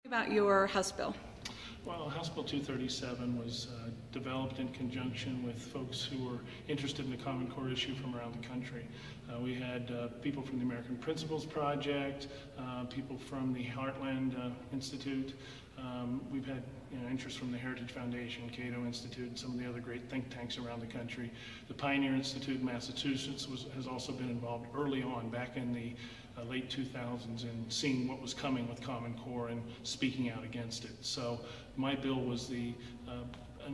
About your House bill. Well, House Bill 237 was developed in conjunction with folks who were interested in the Common Core issue from around the country. We had people from the American Principles Project, people from the Heartland Institute. We've had interest from the Heritage Foundation, Cato Institute, and some of the other great think tanks around the country. The Pioneer Institute in Massachusetts has also been involved early on, back in the late 2000s, in seeing what was coming with Common Core and speaking out against it. So my bill was an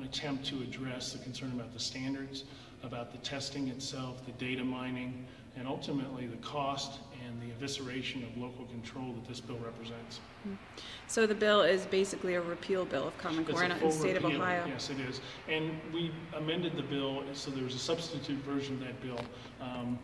attempt to address the concern about the standards, about the testing itself, the data mining, and ultimately the cost and the evisceration of local control that this bill represents. So the bill is basically a repeal bill of Common Core in the state of Ohio. Yes, it is. And we amended the bill, so there was a substitute version of that bill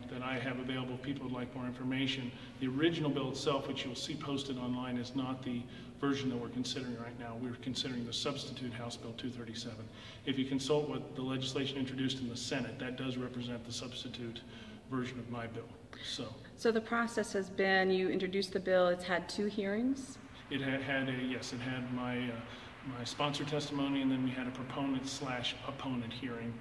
that I have available if people would like more information. The original bill itself, which you'll see posted online, is not the version that we're considering right now. We're considering the substitute House Bill 237. If you consult what the legislation introduced in the Senate, that does represent the substitute version of my bill. So the process has been, you introduced the bill, it's had 2 hearings? It had my sponsor testimony, and then we had a proponent/opponent hearing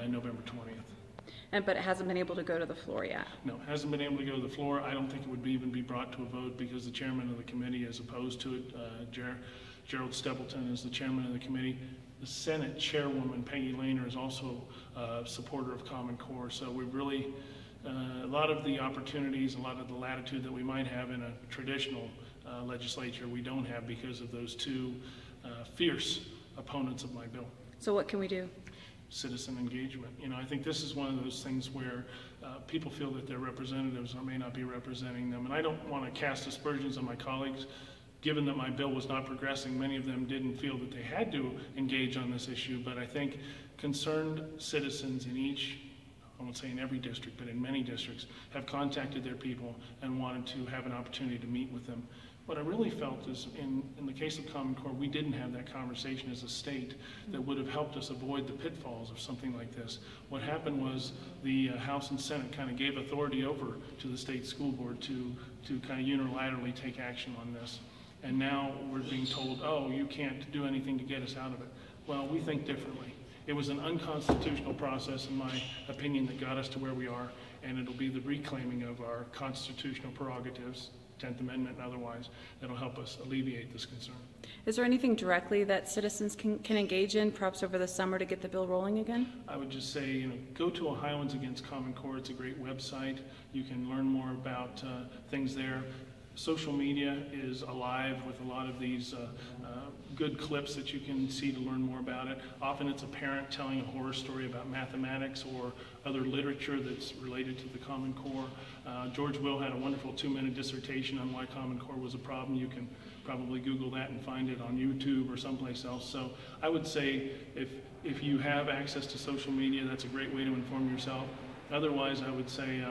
November 20th. But it hasn't been able to go to the floor yet? No, it hasn't been able to go to the floor. I don't think it would even be brought to a vote because the chairman of the committee is opposed to it. Gerald Stapleton is the chairman of the committee. The Senate chairwoman, Peggy Lehner, is also a supporter of Common Core. So we really, a lot of the opportunities, a lot of the latitude that we might have in a traditional legislature, we don't have because of those 2 fierce opponents of my bill. So what can we do? Citizen engagement. I think this is one of those things where people feel that their representatives may not be representing them. And I don't want to cast aspersions on my colleagues. Given that my bill was not progressing, many of them didn't feel that they had to engage on this issue. But I think concerned citizens in each, I won't say in every district, but in many districts, have contacted their people and wanted to have an opportunity to meet with them. What I really felt is, in the case of Common Core, we didn't have that conversation as a state that would have helped us avoid the pitfalls of something like this. What happened was the House and Senate kind of gave authority over to the state school board to kind of unilaterally take action on this. And now we're being told, oh, you can't do anything to get us out of it. Well, we think differently. It was an unconstitutional process, in my opinion, that got us to where we are, and it'll be the reclaiming of our constitutional prerogatives, 10th Amendment and otherwise, that'll help us alleviate this concern. Is there anything directly that citizens can engage in, perhaps over the summer, to get the bill rolling again? I would just say, go to Ohioans Against Common Core. It's a great website. You can learn more about things there. Social media is alive with a lot of these good clips that you can see to learn more about it. Often it's a parent telling a horror story about mathematics or other literature that's related to the Common Core. George Will had a wonderful 2-minute dissertation on why Common Core was a problem. You can probably Google that and find it on YouTube or someplace else. So I would say if you have access to social media, that's a great way to inform yourself. Otherwise, I would say,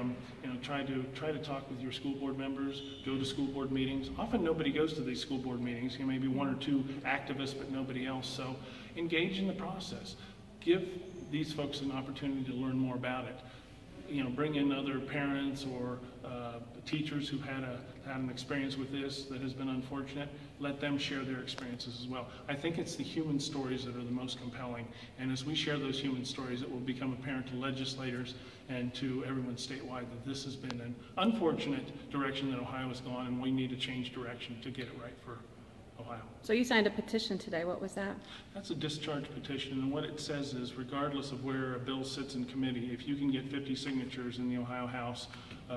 try to talk with your school board members, go to school board meetings. Often nobody goes to these school board meetings. Maybe 1 or 2 activists, but nobody else. So engage in the process. Give these folks an opportunity to learn more about it. Bring in other parents or teachers who've had an experience with this that has been unfortunate. Let them share their experiences as well. I think it's the human stories that are the most compelling, and as we share those human stories, it will become apparent to legislators and to everyone statewide that this has been an unfortunate direction that Ohio has gone, and we need to change direction to get it right for Ohio. So you signed a petition today. What was that? That's a discharge petition, and what it says is, regardless of where a bill sits in committee, if you can get 50 signatures in the Ohio House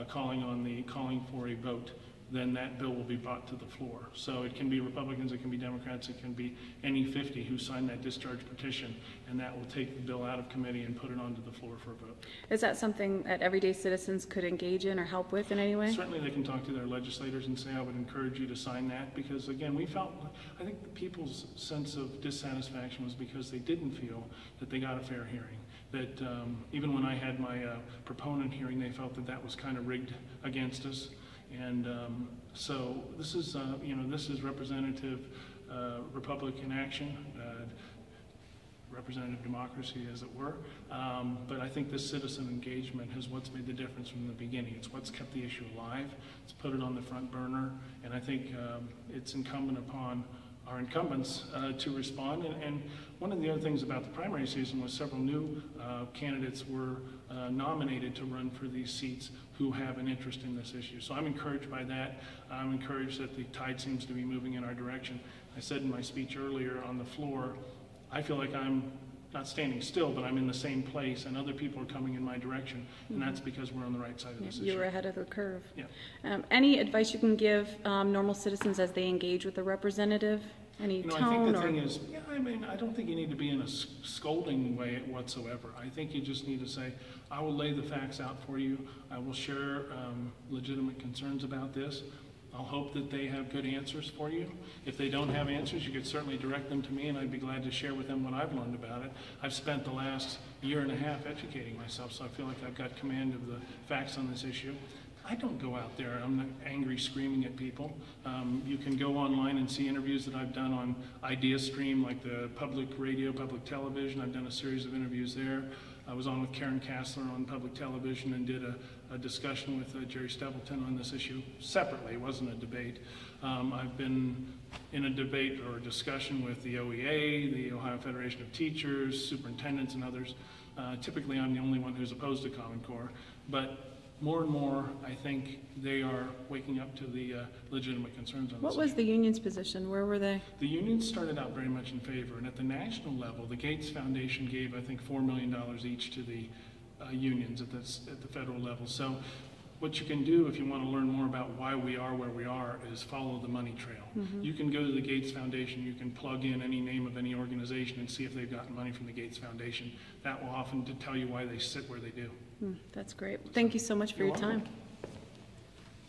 calling for a vote, then that bill will be brought to the floor. So it can be Republicans, it can be Democrats, it can be any 50 who sign that discharge petition, and that will take the bill out of committee and put it onto the floor for a vote. Is that something that everyday citizens could engage in or help with in any way? Certainly they can talk to their legislators and say, I would encourage you to sign that, because again, I think people's sense of dissatisfaction was because they didn't feel that they got a fair hearing. That even when I had my proponent hearing, they felt that that was kind of rigged against us. And so this is, this is representative Republican action, representative democracy, as it were. But I think this citizen engagement is what's made the difference from the beginning. It's what's kept the issue alive. It's put it on the front burner. And I think it's incumbent upon our incumbents to respond. And one of the other things about the primary season was several new candidates were nominated to run for these seats who have an interest in this issue. So I'm encouraged by that. I'm encouraged that the tide seems to be moving in our direction. I said in my speech earlier on the floor, I feel like I'm not standing still, but I'm in the same place, and other people are coming in my direction, and that's because we're on the right side of this issue. You were ahead of the curve. Yeah. Any advice you can give normal citizens as they engage with the representative? Any tone? I think the thing is, I don't think you need to be in a scolding way whatsoever. I think you just need to say, I will lay the facts out for you. I will share legitimate concerns about this. I'll hope that they have good answers for you. If they don't have answers, you could certainly direct them to me, and I'd be glad to share with them what I've learned about it. I've spent the last year and a half educating myself, so I feel like I've got command of the facts on this issue. I don't go out there, I'm not angry screaming at people. You can go online and see interviews that I've done on Idea Stream, like the public radio, public television. I've done a series of interviews there. I was on with Karen Kassler on public television and did a discussion with Jerry Stapleton on this issue separately. It wasn't a debate. I've been in a debate or a discussion with the OEA, the Ohio Federation of Teachers, superintendents, and others. Typically, I'm the only one who's opposed to Common Core, but more and more, I think they are waking up to the legitimate concerns on this. What was the union's position? Where were they? The union started out very much in favor, and at the national level, the Gates Foundation gave, I think, $4 million each to the unions at the federal level. So what you can do if you want to learn more about why we are where we are is follow the money trail. You can go to the Gates Foundation, you can plug in any name of any organization and see if they've gotten money from the Gates Foundation. That will often tell you why they sit where they do. That's great. Thank you so much for your time. Welcome.